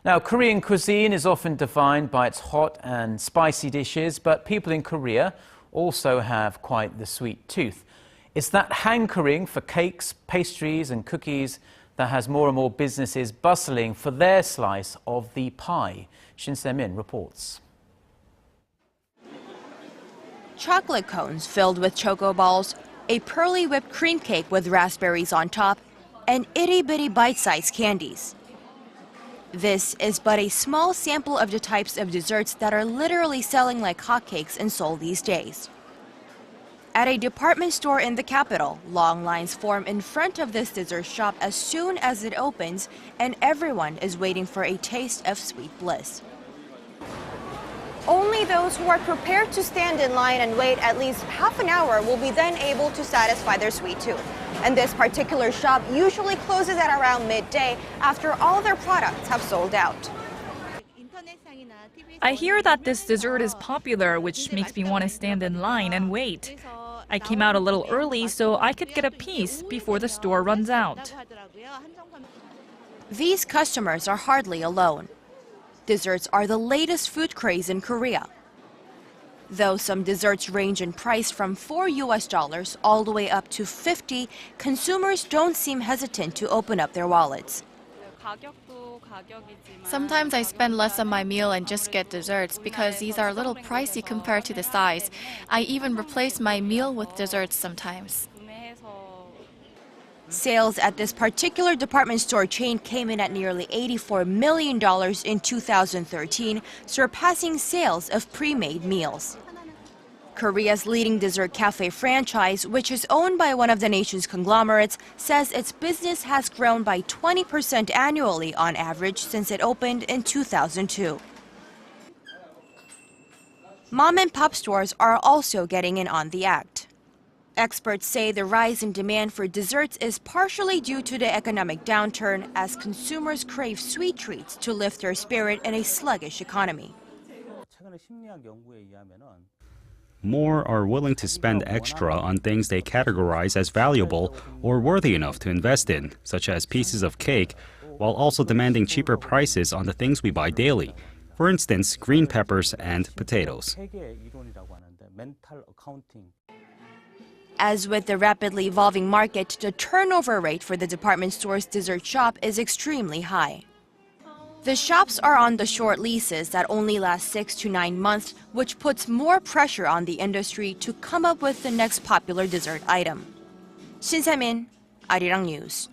Now, Korean cuisine is often defined by its hot and spicy dishes, but people in Korea also have quite the sweet tooth. It's that hankering for cakes, pastries and cookies that has more and more businesses bustling for their slice of the pie. Shin Se-min reports. Chocolate cones filled with choco-balls, a pearly whipped cream cake with raspberries on top, and itty-bitty bite-sized candies. This is but a small sample of the types of desserts that are literally selling like hotcakes in Seoul these days. At a department store in the capital, long lines form in front of this dessert shop as soon as it opens, and everyone is waiting for a taste of sweet bliss. Only those who are prepared to stand in line and wait at least half an hour will be then able to satisfy their sweet tooth. And this particular shop usually closes at around midday after all their products have sold out. I hear that this dessert is popular, which makes me want to stand in line and wait. I came out a little early so I could get a piece before the store runs out. These customers are hardly alone. Desserts are the latest food craze in Korea. Though some desserts range in price from $4 all the way up to 50, consumers don't seem hesitant to open up their wallets. Sometimes I spend less on my meal and just get desserts because these are a little pricey compared to the size. I even replace my meal with desserts sometimes. Sales at this particular department store chain came in at nearly $84 million in 2013, surpassing sales of pre-made meals. Korea's leading dessert cafe franchise, which is owned by one of the nation's conglomerates, says its business has grown by 20% annually on average since it opened in 2002. Mom-and-pop stores are also getting in on the act. Experts say the rise in demand for desserts is partially due to the economic downturn as consumers crave sweet treats to lift their spirit in a sluggish economy. More are willing to spend extra on things they categorize as valuable or worthy enough to invest in, such as pieces of cake, while also demanding cheaper prices on the things we buy daily. For instance, green peppers and potatoes. As with the rapidly evolving market, the turnover rate for the department store's dessert shop is extremely high. The shops are on the short leases that only last 6 to 9 months, which puts more pressure on the industry to come up with the next popular dessert item. Shin Se-min, Arirang News.